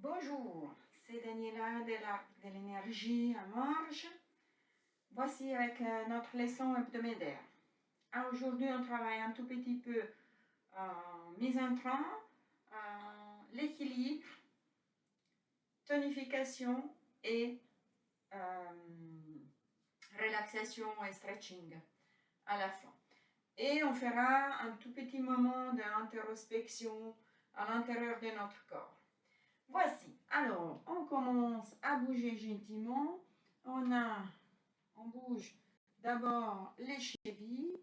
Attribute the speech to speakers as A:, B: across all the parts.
A: Bonjour, c'est Daniela de l'énergie à marge. Voici avec notre leçon hebdomadaire. Aujourd'hui, on travaille un tout petit peu mise en train, l'équilibre, tonification et relaxation et stretching à la fin. Et on fera un tout petit moment d'introspection à l'intérieur de notre corps. Voici, alors on commence à bouger gentiment. On bouge d'abord les chevilles.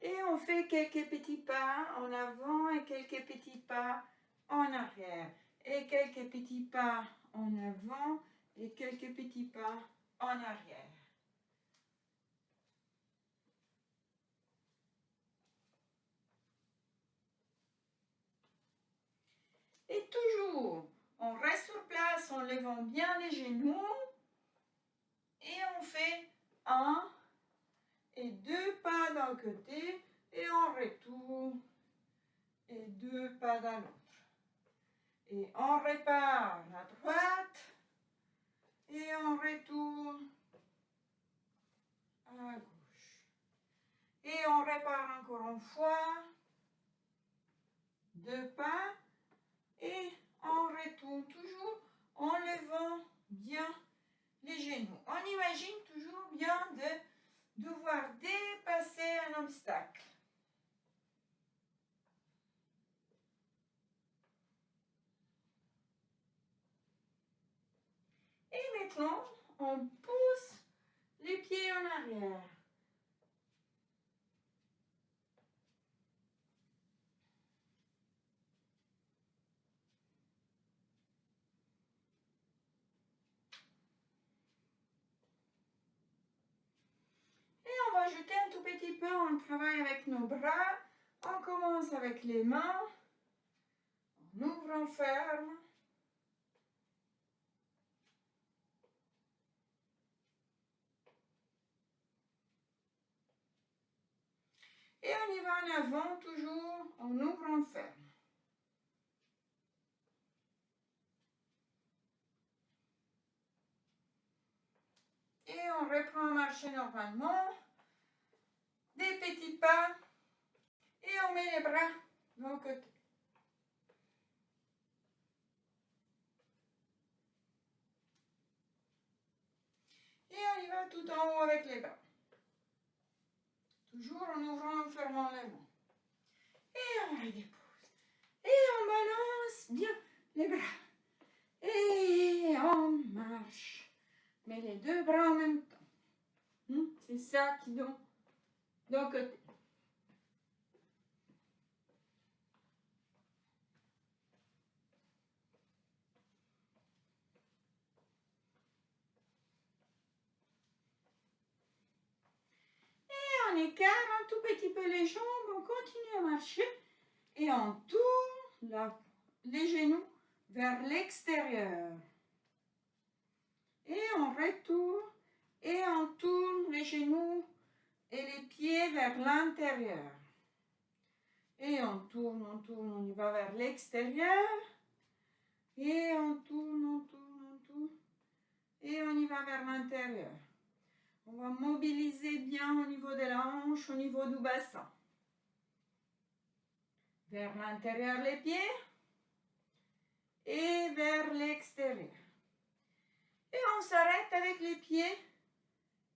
A: Et on fait quelques petits pas en avant et quelques petits pas en arrière. Et quelques petits pas en avant et quelques petits pas en arrière. Et toujours, on reste sur place en levant bien les genoux. Et on fait 1 et 2 pas d'un côté et on retourne et 2 pas d'un autre. Et on repart à droite et on retourne à gauche. Et on repart encore une fois, 2 pas et on retourne toujours en levant bien les genoux. On imagine toujours bien de devoir dépasser un obstacle. Et maintenant, on pousse les pieds en arrière. Et on va jeter un tout petit peu, on travaille avec nos bras. On commence avec les mains. On ouvre, on ferme. Et on y va en avant, toujours, on ouvre, on ferme. Et on reprend à marcher normalement. Des petits pas. Et on met les bras d'un côté. Et on y va tout en haut avec les bras. Toujours en ouvrant, en fermant les mains. Et on redépose. Et on balance bien les bras. Et on marche. Mais les deux bras en même temps. C'est ça qui donne d'un côté. Et on écarte un tout petit peu les jambes, on continue à marcher et on tourne les genoux vers l'extérieur. Et on retourne et on tourne les genoux et les pieds vers l'intérieur. Et on tourne, on y va vers l'extérieur. Et on tourne. Et on y va vers l'intérieur. On va mobiliser bien au niveau de la hanche, au niveau du bassin. Vers l'intérieur les pieds et vers l'extérieur. Et on s'arrête avec les pieds,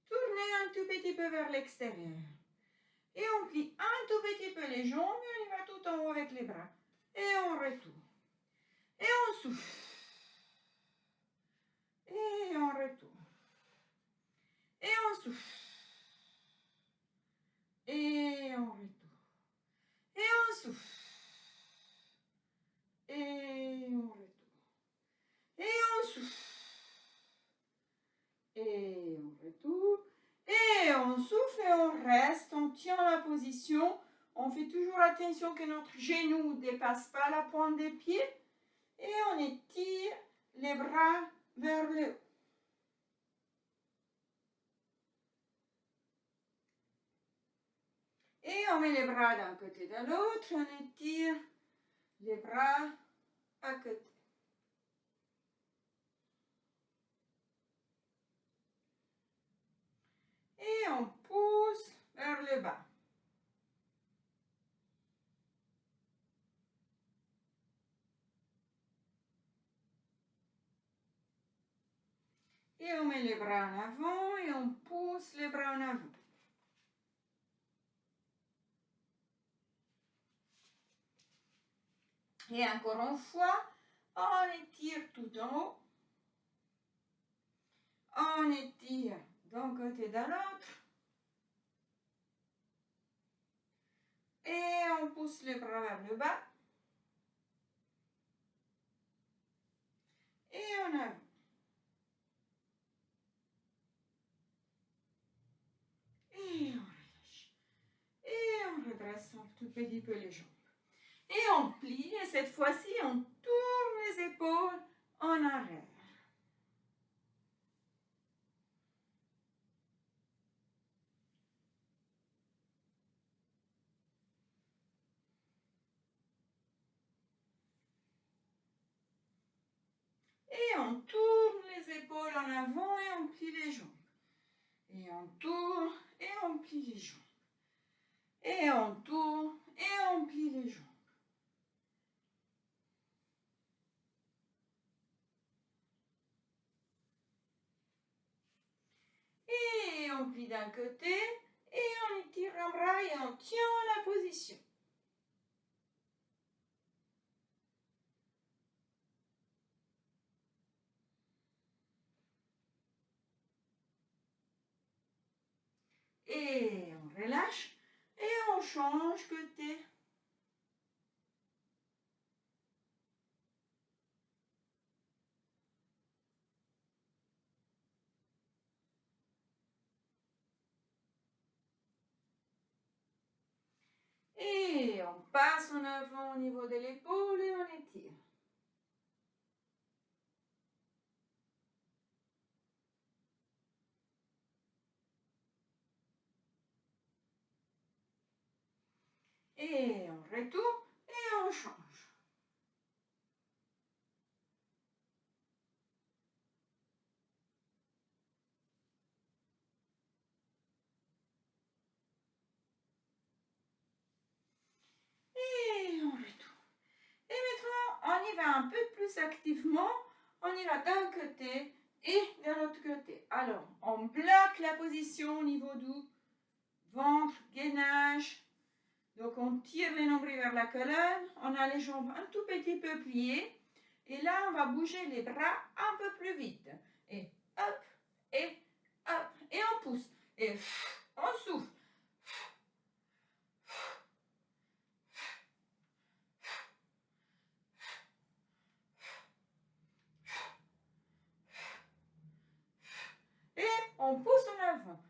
A: tourner un tout petit peu vers l'extérieur. Et on plie un tout petit peu les jambes et on y va tout en haut avec les bras. Et on retourne. Et on souffle. Et on retourne. Et on souffle. Et on retourne. Et on souffle. Et on retourne. Et on souffle. Et on retourne. Et on souffle et on reste. On tient la position. On fait toujours attention que notre genou ne dépasse pas la pointe des pieds. Et on étire les bras vers le haut. Et on met les bras d'un côté et de l'autre. On étire les bras à côté. Et on pousse vers le bas. Et on met les bras en avant et on pousse les bras en avant. Et encore une fois, on étire tout en haut. On étire d'un côté et de l'autre. Et on pousse les bras vers le bas. Et en avant. Et on relâche. Et on redresse un tout petit peu les jambes. Et on plie. Et cette fois-ci, on tourne les épaules en arrière. Et on tourne les épaules en avant et on plie les jambes. Et on tourne et on plie les jambes. Et on tourne et on plie les jambes. Et on plie d'un côté et on étire un bras et on tient la position. Et on relâche et on change côté. Et on passe en avant au niveau de l'épaule et on étire. Et on retourne et on change. Et on retourne. Et maintenant, on y va un peu plus activement. On y va d'un côté et de l'autre côté. Alors, on bloque la position au niveau du ventre, gainage. Donc, on tire les nombrils vers la colonne. On a les jambes un tout petit peu pliées. Et là, on va bouger les bras un peu plus vite. Et hop, et hop. Et on pousse. Et on souffle. Et on pousse en avant.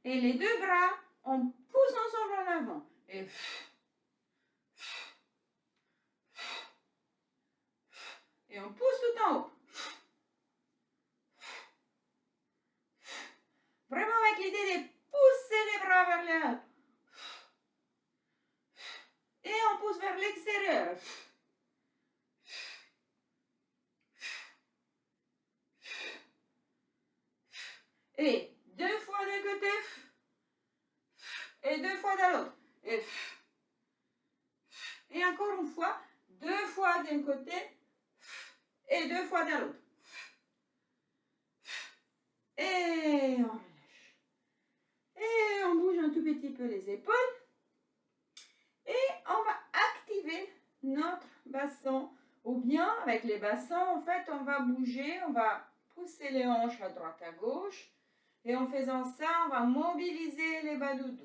A: Et les deux bras, on pousse ensemble en avant. Et on pousse tout en haut. Vraiment avec l'idée de pousser les bras vers le haut. Et on pousse vers l'extérieur. Et deux fois d'un côté. Et deux fois de l'autre. Et encore une fois, deux fois d'un côté et deux fois de l'autre. Et on relâche. Et on bouge un tout petit peu les épaules. Et on va activer notre bassin. Ou bien, avec les bassins, en fait, on va bouger, on va pousser les hanches à droite à gauche. Et en faisant ça, on va mobiliser les bas du dos.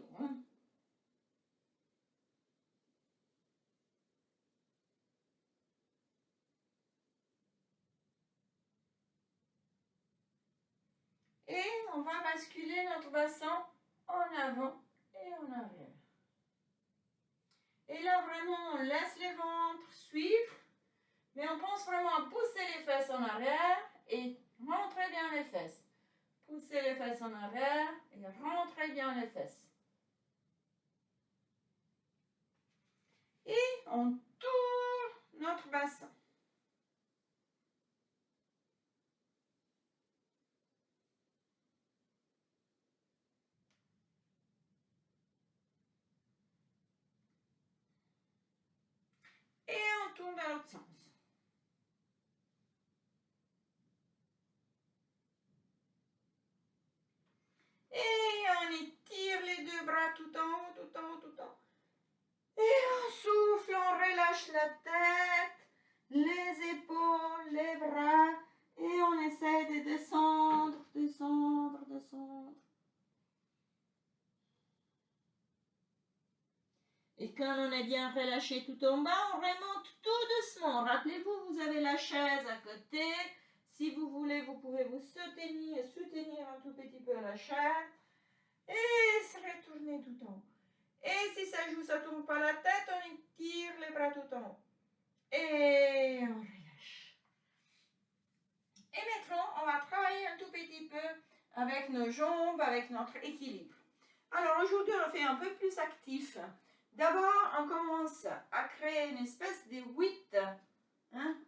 A: on va basculer notre bassin en avant et en arrière. Et là, vraiment, on laisse les ventres suivre, mais on pense vraiment à pousser les fesses en arrière et rentrer bien les fesses. Poussez les fesses en arrière et rentrez bien les fesses. Et on tourne notre bassin. Et on tourne dans l'autre sens. Et on étire les deux bras tout en haut, tout en haut, tout en haut. Et on souffle, on relâche la tête, les épaules, les bras. Et on essaie de descendre, descendre, descendre. Et quand on est bien relâché tout en bas, on remonte tout doucement. Rappelez-vous, vous avez la chaise à côté. Si vous voulez, vous pouvez vous soutenir un tout petit peu la chaise. Et se retourner tout en haut. Et si ça joue, ça ne tourne pas la tête, on étire les bras tout en haut. Et on relâche. Et maintenant, on va travailler un tout petit peu avec nos jambes, avec notre équilibre. Alors aujourd'hui, on le fait un peu plus actif. D'abord, on commence à créer une espèce de 8.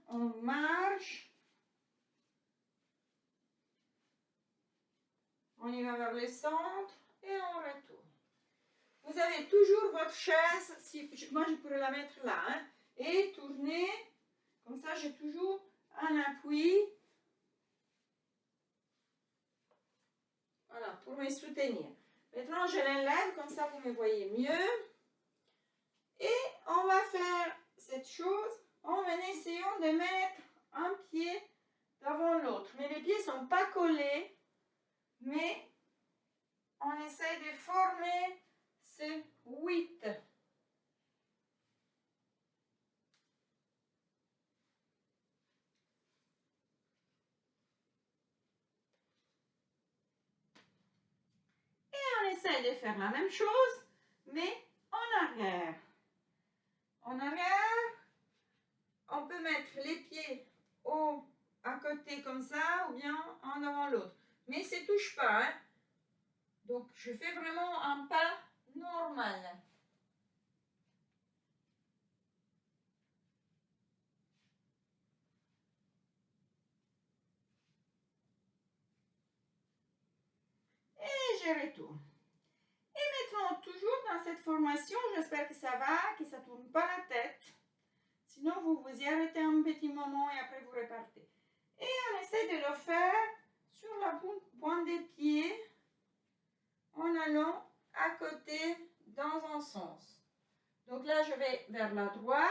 A: On marche. On y va vers le centre et on retourne. Vous avez toujours votre chaise, moi je pourrais la mettre là, et tourner, comme ça j'ai toujours un appui, voilà, pour me soutenir. Maintenant je l'enlève, comme ça vous me voyez mieux, et on va faire cette chose en essayant de mettre un pied devant l'autre, mais les pieds ne sont pas collés, mais on essaie de former ce 8. On essaie de faire la même chose, mais en arrière. En arrière, on peut mettre les pieds à côté comme ça, ou bien en avant l'autre. Mais ça ne touche pas. Donc, je fais vraiment un pas normal. Et je retourne. Et maintenant, toujours dans cette formation, j'espère que ça va, que ça ne tourne pas la tête. Sinon, vous vous y arrêtez un petit moment et après vous repartez. Et on essaie de le faire sur la pointe des pieds en allant à côté dans un sens. Donc là, je vais vers la droite.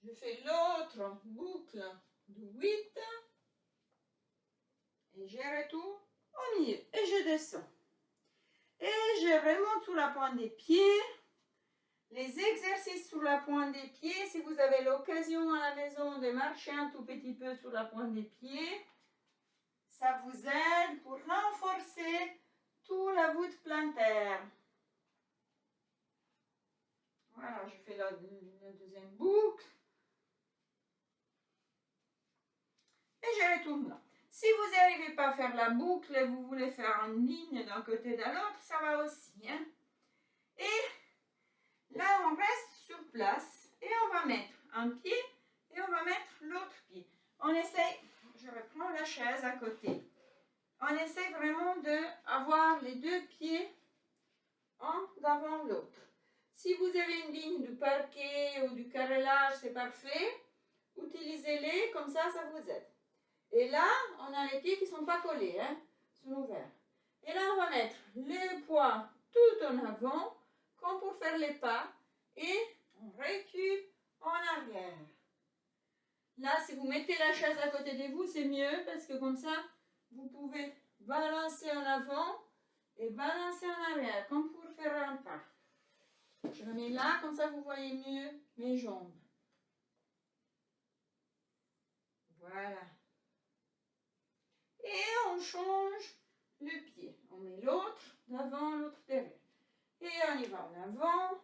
A: Je fais l'autre boucle de 8. Et je retourne au milieu. Et je descends. Et je remonte sur la pointe des pieds. Les exercices sur la pointe des pieds, si vous avez l'occasion à la maison de marcher un tout petit peu sur la pointe des pieds, ça vous aide pour renforcer toute la voûte plantaire. Voilà, je fais la deuxième boucle. Et je retourne là. Si vous n'arrivez pas à faire la boucle et vous voulez faire une ligne d'un côté de l'autre, ça va aussi. Et là, on reste sur place et on va mettre un pied et on va mettre l'autre pied. On essaie, je reprends la chaise à côté. On essaie vraiment d'avoir les deux pieds un devant l'autre. Si vous avez une ligne du parquet ou du carrelage, c'est parfait. Utilisez-les, comme ça, ça vous aide. Et là, on a les pieds qui ne sont pas collés, sont ouverts. Et là, on va mettre les poids tout en avant, comme pour faire les pas, et on recule en arrière. Là, si vous mettez la chaise à côté de vous, c'est mieux, parce que comme ça, vous pouvez balancer en avant et balancer en arrière, comme pour faire un pas. Je me mets là, comme ça, vous voyez mieux mes jambes. Voilà. Et on change le pied. On met l'autre devant, l'autre derrière. Et on y va en avant.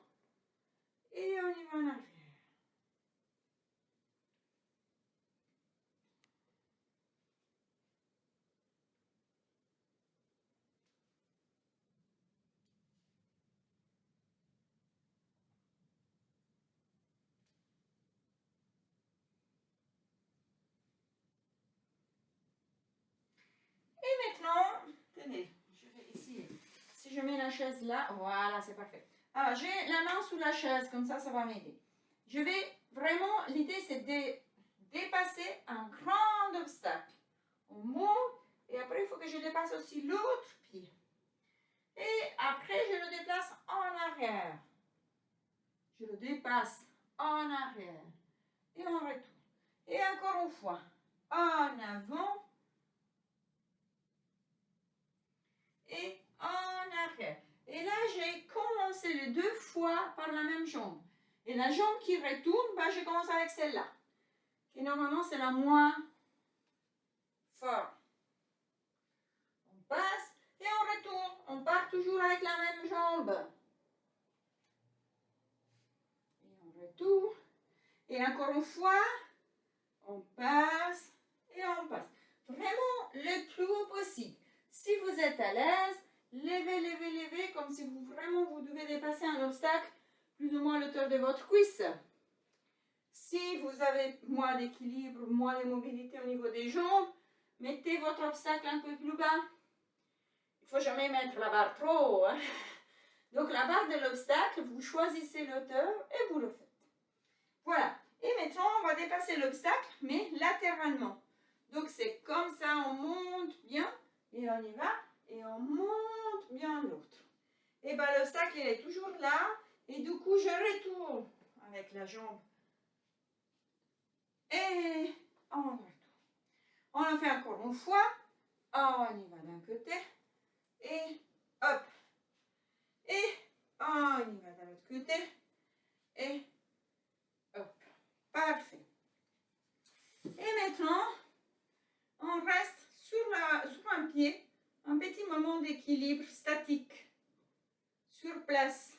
A: Et on y va en arrière. Et maintenant, tenez, je vais essayer. Si je mets la chaise là, voilà, c'est parfait. Alors, j'ai la main sous la chaise, comme ça va m'aider. Je vais vraiment, l'idée c'est de dépasser un grand obstacle. On monte et après il faut que je dépasse aussi l'autre pied. Et après je le déplace en arrière. Je le dépasse en arrière et on retourne. Et encore une fois, en avant et en arrière. Et là, j'ai commencé les 2 fois par la même jambe. Et la jambe qui retourne, bah, je commence avec celle-là. Qui normalement, c'est la moins forte. On passe et on retourne. On part toujours avec la même jambe. Et on retourne. Et encore une fois, on passe et on passe. Vraiment le plus haut possible. Si vous êtes à l'aise, levez, levez, levez, comme si vous devez dépasser un obstacle plus ou moins à l'auteur de votre cuisse. Si vous avez moins d'équilibre, moins de mobilité au niveau des jambes, mettez votre obstacle un peu plus bas. Il ne faut jamais mettre la barre trop haut. Hein? Donc la barre de l'obstacle, vous choisissez l'auteur et vous le faites. Voilà. Et maintenant, on va dépasser l'obstacle, mais latéralement. Donc c'est comme ça, on monte bien, et on y va, et on monte bien l'autre. Et bien l'obstacle, il est toujours là, et du coup, je retourne avec la jambe. Et on retourne. On le fait encore une fois. On y va d'un côté, et hop. Et on y va de l'autre côté, et hop. Parfait. Et maintenant, on reste sur un pied, un petit moment d'équilibre statique, sur place.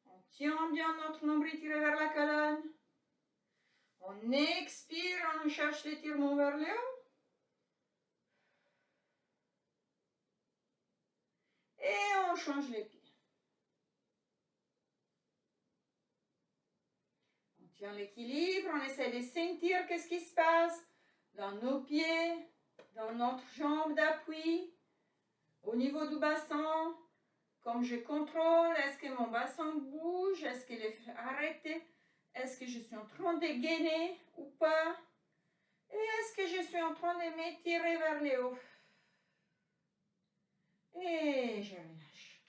A: On tient bien notre nombril tiré vers la colonne. On expire, on cherche l'étirement vers le haut. Et on change les pieds. On tient l'équilibre, on essaie de sentir qu'est-ce qui se passe dans nos pieds, dans notre jambe d'appui, au niveau du bassin. Comme je contrôle, est-ce que mon bassin bouge, est-ce qu'il est arrêté, est-ce que je suis en train de gainer ou pas, et est-ce que je suis en train de m'étirer vers le haut. Et je relâche.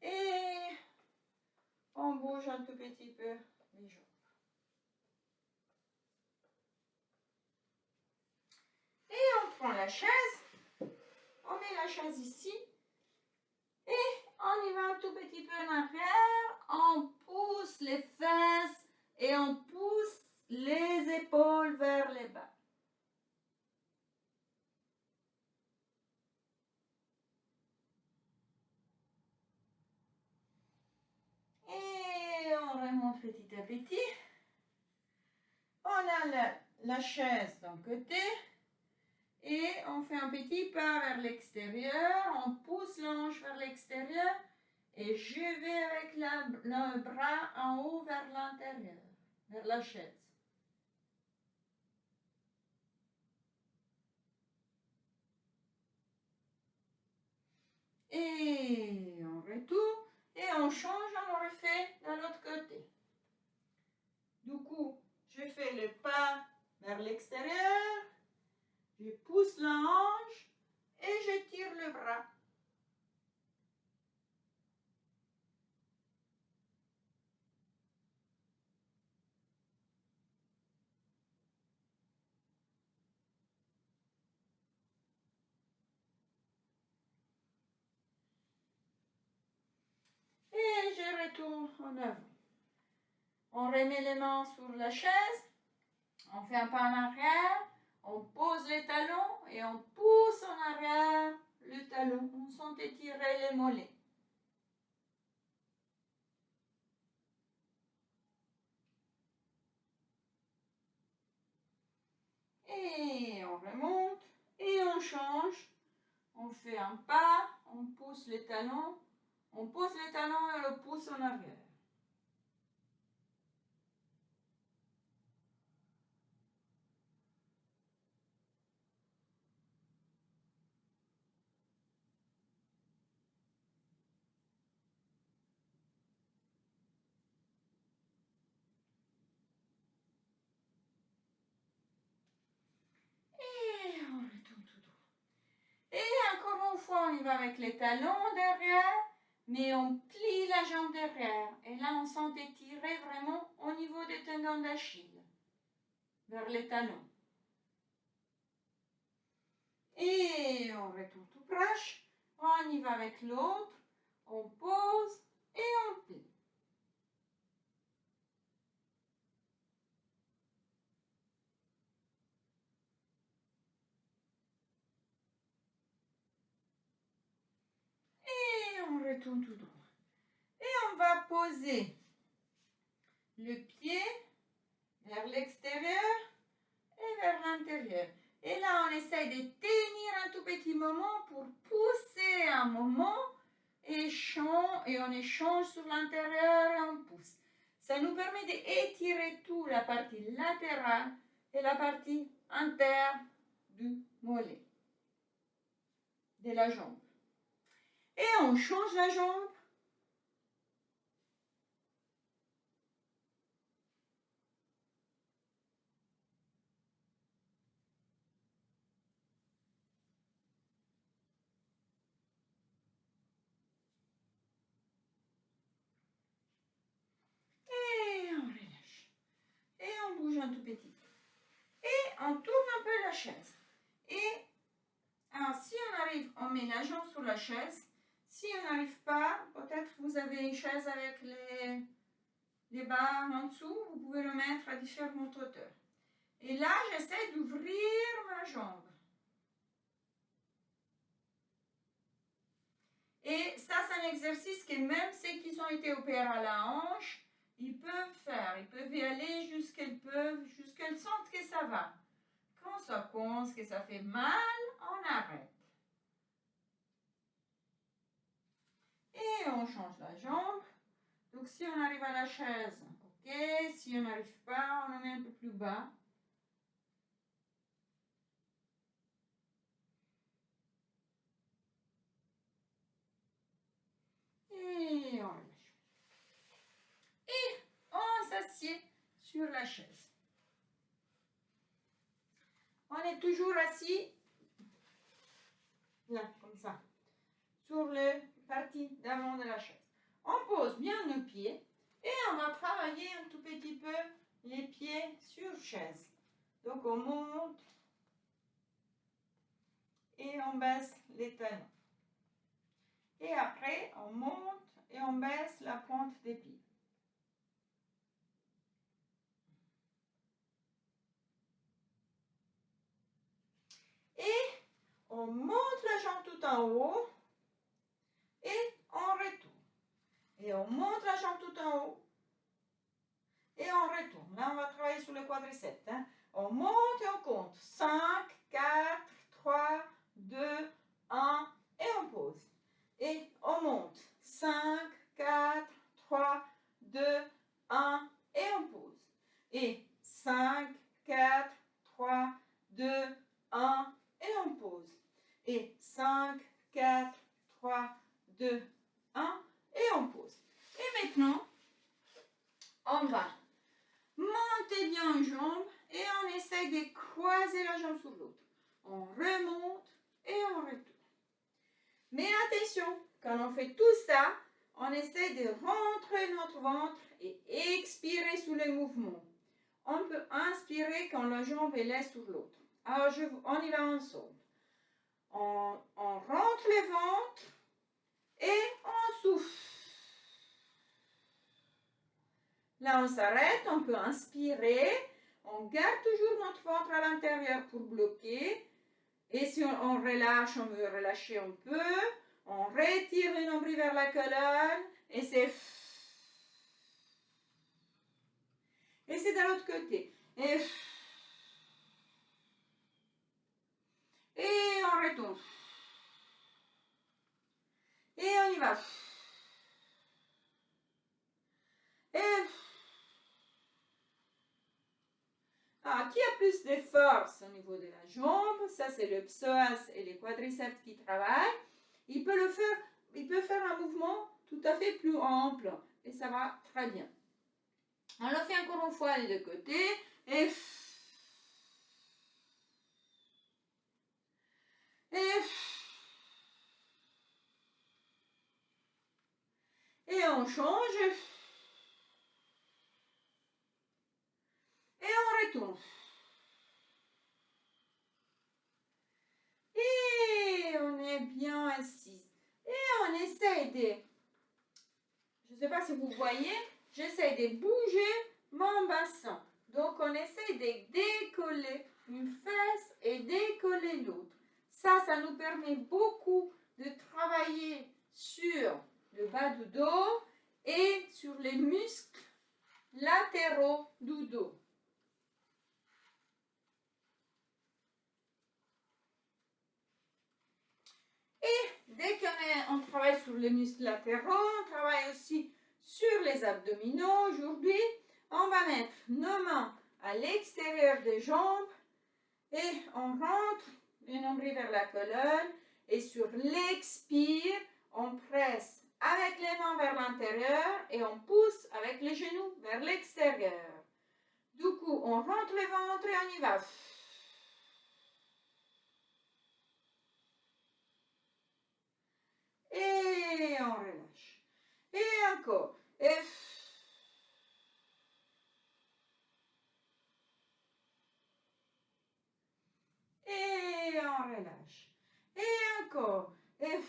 A: Et on bouge un tout petit peu les jambes. Et on prend la chaise, on met la chaise ici, et on y va un tout petit peu en arrière, on pousse les fesses et on pousse les épaules vers le bas. Et on remonte petit à petit. On a la chaise d'un côté et on fait un petit pas vers l'extérieur. On pousse la hanche vers l'extérieur et je vais avec le bras en haut vers l'intérieur, vers la chaise. Et on retourne et on change, on le refait de l'autre côté. Du coup, je fais le pas vers l'extérieur, je pousse la hanche et je tire le bras. Et je retourne en avant. On remet les mains sur la chaise, on fait un pas en arrière, On pose les talons et on pousse en arrière le talon. On sent étirer les mollets. Et on remonte et on change. On fait un pas, on pousse les talons, on pose les talons et on le pousse en arrière. Et on retourne tout droit. Et encore une fois, on y va avec les talons derrière, mais on plie la jambe derrière. Et là, on sent étirer vraiment au niveau des tendons d'Achille, vers les talons. Et on retourne tout proche. On y va avec l'autre. On pose et on plie. Et on retourne tout droit. Et on va poser le pied vers l'extérieur et vers l'intérieur. Et là, on essaye de tenir un tout petit moment pour pousser un moment et on échange sur l'intérieur et on pousse. Ça nous permet d'étirer tout, la partie latérale et la partie interne du mollet, de la jambe. Et on change la jambe. Et on relâche. Et on bouge un tout petit peu. Et on tourne un peu la chaise. Et alors, si on arrive, on met la jambe sur la chaise. Si on n'arrive pas, peut-être vous avez une chaise avec les barres en dessous, vous pouvez le mettre à différentes hauteurs. Et là, j'essaie d'ouvrir ma jambe. Et ça, c'est un exercice que même ceux qui ont été opérés à la hanche, ils peuvent faire. Ils peuvent y aller jusqu'à sentent que ça va. Quand ça commence, que ça fait mal, on arrête. Et on change la jambe. Donc si on arrive à la chaise, ok. Si on n'arrive pas, on le met un peu plus bas. Et on relâche. Et on s'assied sur la chaise. On est toujours assis, là, comme ça, sur la partie d'avant de la chaise. On pose bien nos pieds et on va travailler un tout petit peu les pieds sur chaise. Donc on monte et on baisse les talons. Et après, on monte et on baisse la pointe des pieds. Et on monte la jambe tout en haut et on retourne. Et on monte la jambe tout en haut et on retourne. Là, on va travailler sur le quadriceps. Hein. On monte et on compte. 5, 4, 3, 2, 1 et on pose. Et on monte. 5, 4, 3, 2, 1 et on pose. Et 5, 4, 3, 2, 1 et on pose. Et 5, 4, 3, 2, 1 et on pose. Et maintenant, on va monter bien une jambe et on essaye de croiser la jambe sur l'autre. On remonte et on retourne. Mais attention, quand on fait tout ça, on essaie de rentrer notre ventre et expirer sous les mouvements. On peut inspirer quand la jambe est sur l'autre. Alors, on y va ensemble. On rentre le ventre et on souffle. Là, on s'arrête, on peut inspirer, On garde toujours notre ventre à l'intérieur pour bloquer. Et si on relâche, on veut relâcher un peu. On retire le nombril vers la colonne. Et c'est... Et c'est de l'autre côté. Et on retourne. Et on y va. Et... Alors, qui a plus de force au niveau de la jambe? Ça, c'est le psoas et les quadriceps qui travaillent. Il peut faire un mouvement tout à fait plus ample. Et ça va très bien. On le fait encore une fois les deux côtés. Et on change. Et on retourne. Et on est bien assis. Et on essaye de... Je ne sais pas si vous voyez, j'essaie de bouger mon bassin. Donc, on essaie de décoller une fesse et décoller l'autre. Ça nous permet beaucoup de travailler sur le bas du dos et sur les muscles latéraux du dos. Et dès qu'on travaille sur les muscles latéraux, on travaille aussi sur les abdominaux. Aujourd'hui, on va mettre nos mains à l'extérieur des jambes et on rentre le nombril vers la colonne et sur l'expire, on presse avec les mains vers l'intérieur et on pousse avec les genoux vers l'extérieur. Du coup, on rentre le ventre et on y va. Et on relâche. Et encore. Et on relâche. Et encore. Et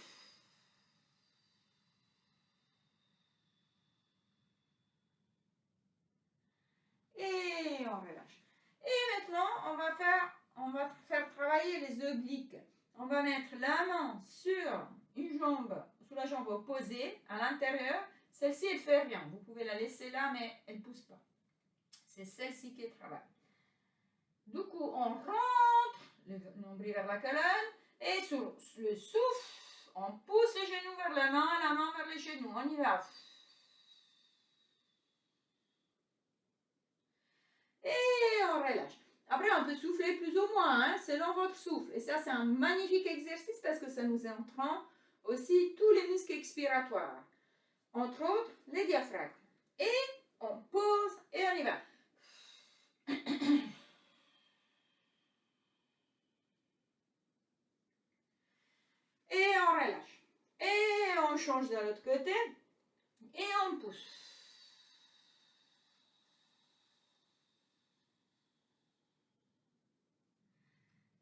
A: on relâche. Et maintenant, on va faire travailler les obliques. On va mettre la main sur une jambe, sur la jambe opposée, à l'intérieur. Celle-ci, elle ne fait rien. Vous pouvez la laisser là, mais elle ne pousse pas. C'est celle-ci qui travaille. Du coup, on rentre le nombril vers la colonne et sur le souffle, on pousse les genoux vers la main vers les genoux. On y va. Et on relâche. Après, on peut souffler plus ou moins, hein, selon votre souffle. Et ça, c'est un magnifique exercice parce que ça nous entraîne aussi tous les muscles expiratoires. Entre autres, les diaphragmes. Et on pose et on y va. Et on relâche. Et on change de l'autre côté. Et on pousse.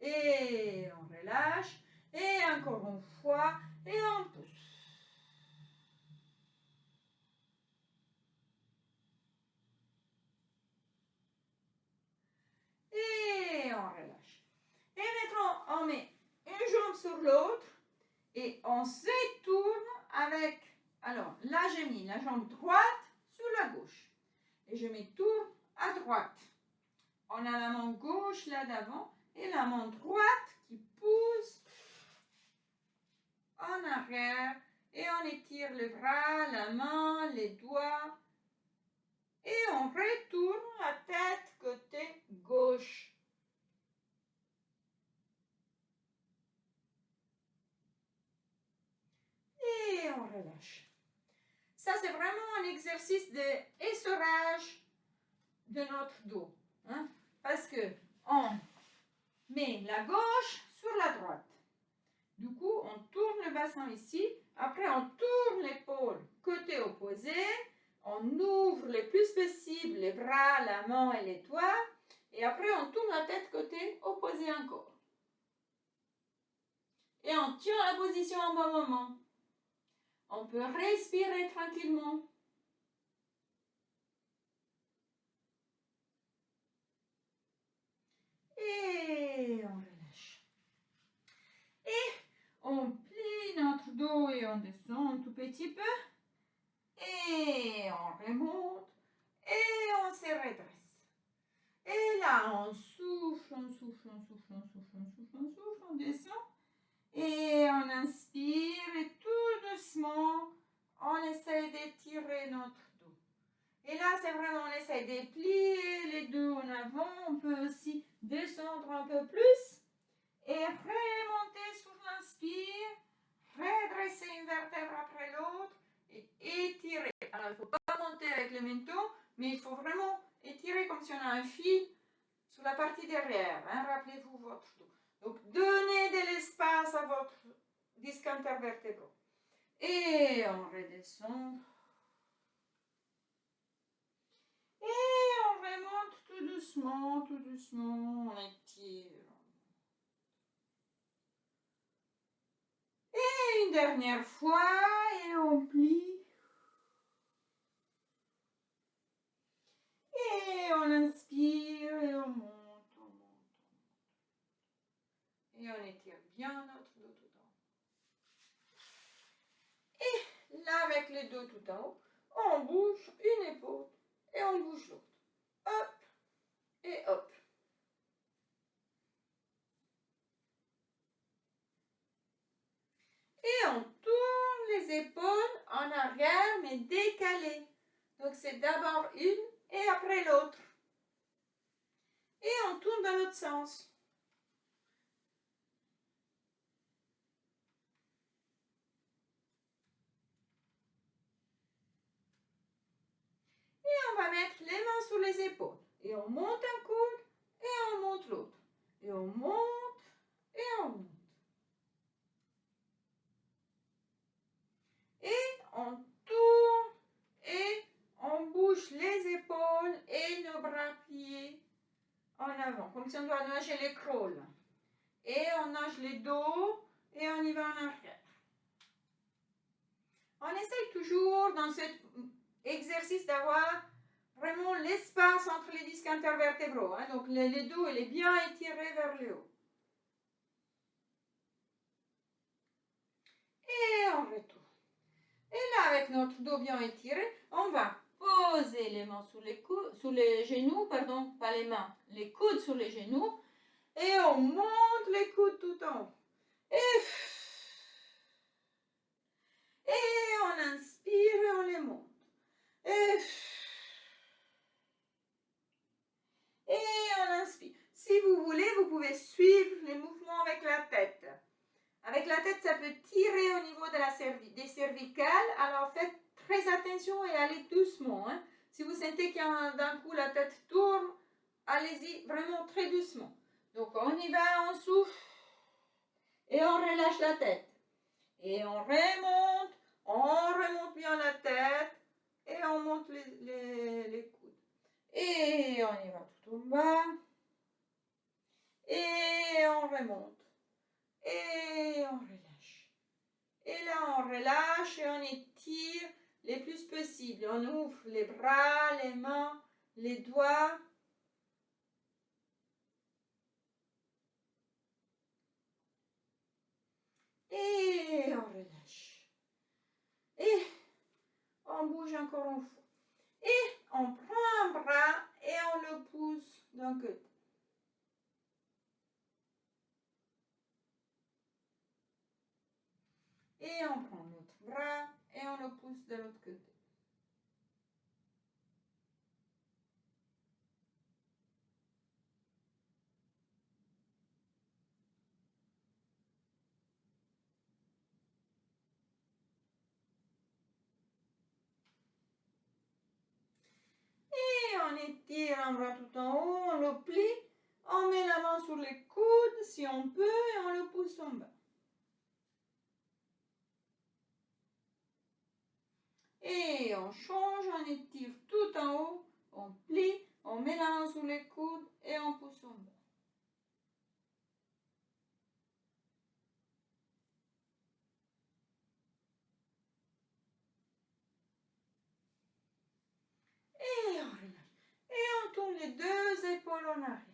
A: Et on relâche. Et encore une fois. Et on pousse. Et on relâche. Et maintenant, on met une jambe sur l'autre. Et on se tourne avec... Alors, là, j'ai mis la jambe droite sur la gauche. Et je me tourne à droite. On a la main gauche là d'avant et la main droite qui pousse en arrière. Et on étire le bras, la main, les doigts. Et on retourne la tête côté gauche. Et on relâche. Ça, c'est vraiment un exercice d'essorage de notre dos. Hein? Parce que on met la gauche sur la droite. Du coup, on tourne le bassin ici. Après, on tourne l'épaule côté opposé. On ouvre le plus possible les bras, la main et les doigts. Et après, on tourne la tête côté opposé encore. Et on tient la position un bon moment. On peut respirer tranquillement. Et on relâche. Et on plie notre dos et on descend un tout petit peu. Et on remonte. Et on se redresse. Et là, on souffle, on souffle, on souffle, on souffle, on souffle, on souffle, on descend. Et on inspire et tout doucement, on essaie d'étirer notre dos. Et là, c'est vraiment, on essaie de plier les deux en avant. On peut aussi descendre un peu plus et remonter sur l'inspire, redresser une vertèbre après l'autre et étirer. Alors, il ne faut pas monter avec le menton, mais il faut vraiment étirer comme si on a un fil sur la partie derrière. Hein, rappelez-vous votre dos. Donc, donnez de l'espace à votre disque intervertébraux. Et on redescend. Et on remonte tout doucement, on étire. Et une dernière fois, et on plie. Et on inspire et on monte, on monte. Et on étire bien notre dos tout en haut. Et là, avec le dos tout en haut, on bouge une épaule et on bouge l'autre. Hop et hop. Et on tourne les épaules en arrière, mais décalées. Donc, c'est d'abord une et après l'autre. Et on tourne dans l'autre sens. Et on va mettre les mains sous les épaules. Et on monte un coude et on monte l'autre. Et on monte et on monte. Et on tourne et on bouge les épaules et nos bras pliés en avant, comme si on doit nager les crawls. Et on nage les dos et on y va en arrière. On essaye toujours dans cet exercice d'avoir vraiment l'espace entre les disques intervertébraux. Hein. Donc le dos il est bien étiré vers le haut. Et on retourne. Et là, avec notre dos bien étiré, on va poser les mains sous les genoux, pardon, pas les mains, les coudes sur les genoux. Et on monte les coudes tout en haut. Et on inspire et on les monte. Et on inspire. Si vous voulez, vous pouvez suivre les mouvements avec la tête. Avec la tête, ça peut tirer au niveau de des cervicales. Alors faites très attention et allez doucement. Hein. Si vous sentez qu'il d'un coup la tête tourne, allez-y vraiment très doucement. Donc on y va, on souffle et on relâche la tête. Et on remonte bien la tête et on monte les coudes. Et on y va tout en bas. Et on remonte. Et on relâche. Et là, on relâche et on étire le plus possible. On ouvre les bras, les mains, les doigts. Et on relâche. Et on bouge encore une fois. Et on prend un bras et on le pousse d'un côté. Et on prend l'autre bras et on le pousse de l'autre côté. Et on étire un bras tout en haut, on le plie, on met la main sur les coudes si on peut et on le pousse en bas. Et on change, on étire tout en haut, on plie, on met la main sur les coudes et on pousse en bas. Et on relâche. Et on tourne les deux épaules en arrière.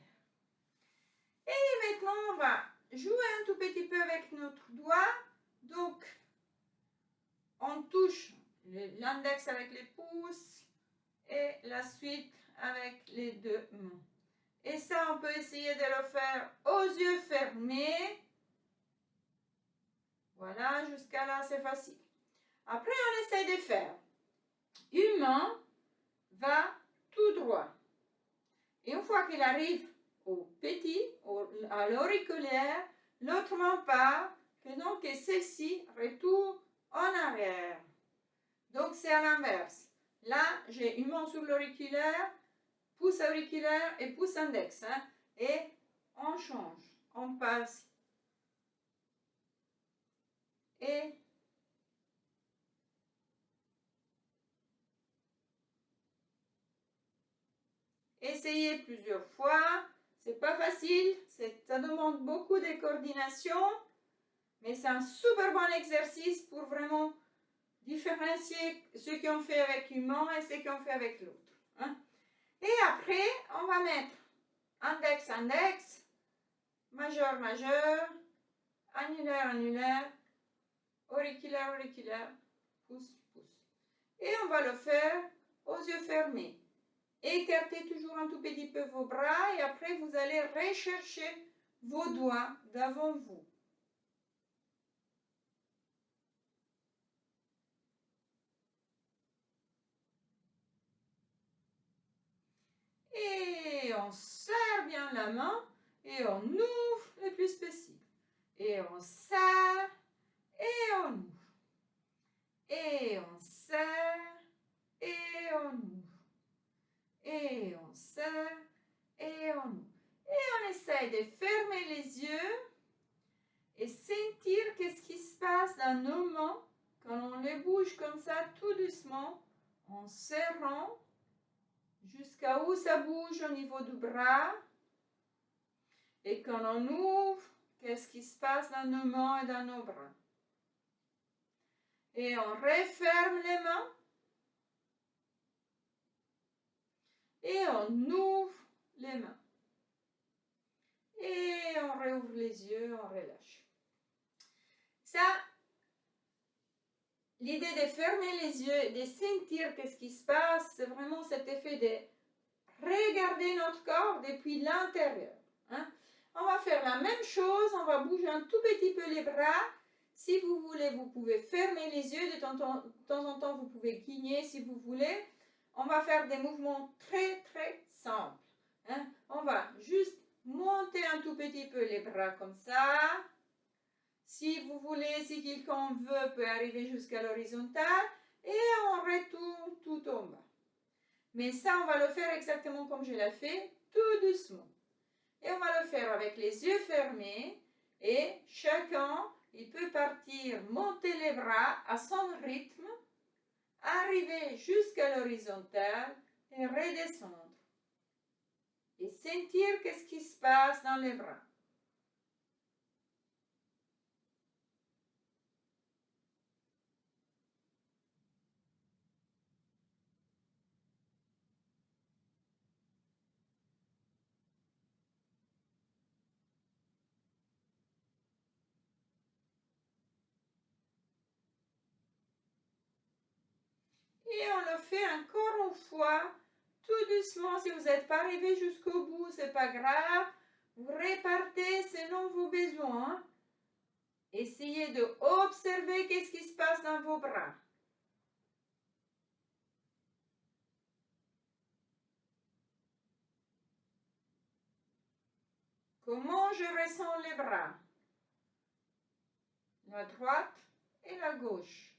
A: maintenant, on va jouer un tout petit peu avec notre doigt. Donc, on touche l'index avec les pouces et la suite avec les deux mains. Et ça, on peut essayer de le faire aux yeux fermés. Voilà, jusqu'à là, c'est facile. Après, on essaie de faire. Une main va tout droit. Et une fois qu'il arrive au petit, à l'auriculaire, l'autre main part, et donc celle-ci retourne en arrière. Donc c'est à l'inverse. Là, j'ai une main sur l'auriculaire, pouce auriculaire et pouce index. Hein, et on change, on passe. Et essayez plusieurs fois. C'est pas facile, ça demande beaucoup de coordination, mais c'est un super bon exercice pour vraiment différencier ce qu'on fait avec une main et ce qu'on fait avec l'autre. Hein? Et après, on va mettre index, index, majeur, majeur, annulaire, annulaire, auriculaire, auriculaire, pouce, pouce. Et on va le faire aux yeux fermés. Écartez toujours un tout petit peu vos bras et après vous allez rechercher vos doigts devant vous. Et on serre bien la main et on ouvre le plus possible. Et on serre et on ouvre. Et on serre et on ouvre. Et on serre et on ouvre. Et on essaye de fermer les yeux et sentir qu'est-ce qui se passe dans nos mains quand on les bouge comme ça tout doucement en serrant jusqu'à où ça bouge au niveau du bras. Et quand on ouvre, qu'est-ce qui se passe dans nos mains et dans nos bras. Et on referme les mains. Et on ouvre les mains. Et on réouvre les yeux, on relâche. Ça, l'idée de fermer les yeux, de sentir qu'est-ce qui se passe, c'est vraiment cet effet de regarder notre corps depuis l'intérieur. Hein? On va faire la même chose, on va bouger un tout petit peu les bras. Si vous voulez, vous pouvez fermer les yeux, de temps en temps, vous pouvez cligner si vous voulez. On va faire des mouvements très très simples. Hein? On va juste monter un tout petit peu les bras comme ça. Si vous voulez, si quelqu'un veut, peut arriver jusqu'à l'horizontale. Et on retourne tout en bas. Mais ça, on va le faire exactement comme je l'ai fait, tout doucement. Et on va le faire avec les yeux fermés. Et chacun, il peut partir, monter les bras à son rythme, arriver jusqu'à l'horizontale et redescendre. Et sentir qu'est-ce qui se passe dans les bras. Et on le fait encore une fois, tout doucement. Si vous n'êtes pas arrivé jusqu'au bout, ce n'est pas grave. Vous repartez selon vos besoins. Essayez d'observer qu'est-ce qui se passe dans vos bras. Comment je ressens les bras? La droite et la gauche.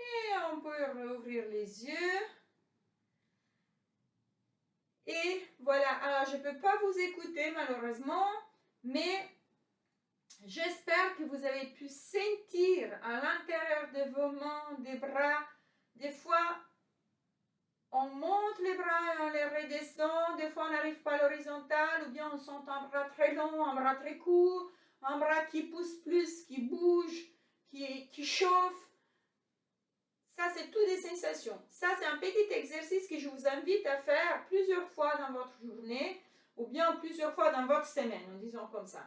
A: Et on peut rouvrir les yeux. Et voilà, alors je ne peux pas vous écouter malheureusement, mais j'espère que vous avez pu sentir à l'intérieur de vos mains, des bras, des fois on monte les bras et on les redescend, des fois on n'arrive pas à l'horizontale, ou bien on sent un bras très long, un bras très court, un bras qui pousse plus, qui bouge, qui chauffe. Ça, c'est toutes des sensations. Ça, c'est un petit exercice que je vous invite à faire plusieurs fois dans votre journée, ou bien plusieurs fois dans votre semaine, en disant comme ça.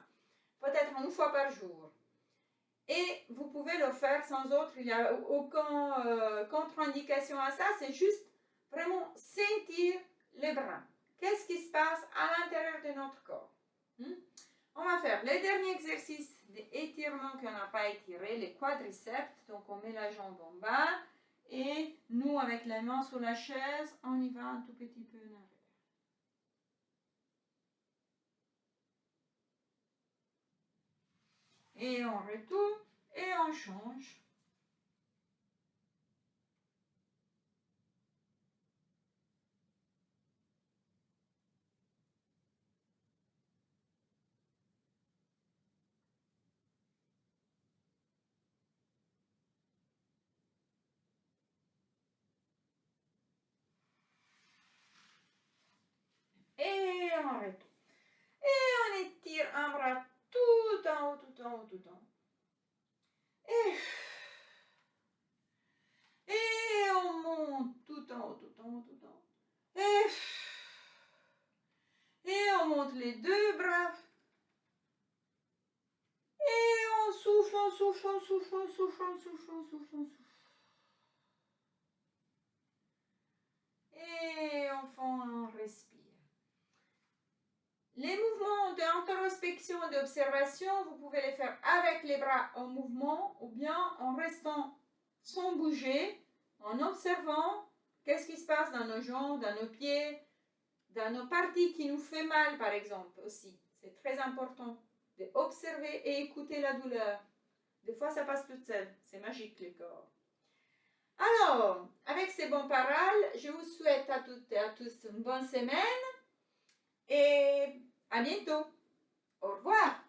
A: Peut-être une fois par jour. Et vous pouvez le faire sans autre, il n'y a aucune contre-indication à ça, c'est juste vraiment sentir les bras. Qu'est-ce qui se passe à l'intérieur de notre corps? On va faire le dernier exercice d'étirement qu'on n'a pas étiré, les quadriceps. Donc on met la jambe en bas et nous, avec les mains sur la chaise, on y va un tout petit peu en arrière. Et on retourne et on change. Et on retourne. Et on étire un bras tout en haut, tout en haut, tout en haut. Et on monte tout en haut, tout en haut, tout en haut. Et on monte les deux bras. Et on souffle, on souffle, on souffle, on souffle, on souffle, on souffle, on souffle. Et enfin, on respire. Les mouvements d'introspection et d'observation, vous pouvez les faire avec les bras en mouvement ou bien en restant sans bouger, en observant qu'est-ce qui se passe dans nos jambes, dans nos pieds, dans nos parties qui nous fait mal par exemple aussi. C'est très important d'observer et écouter la douleur. Des fois, ça passe toute seule. C'est magique le corps. Alors, avec ces bons paroles, je vous souhaite à toutes et à tous une bonne semaine et à bientôt. Au revoir.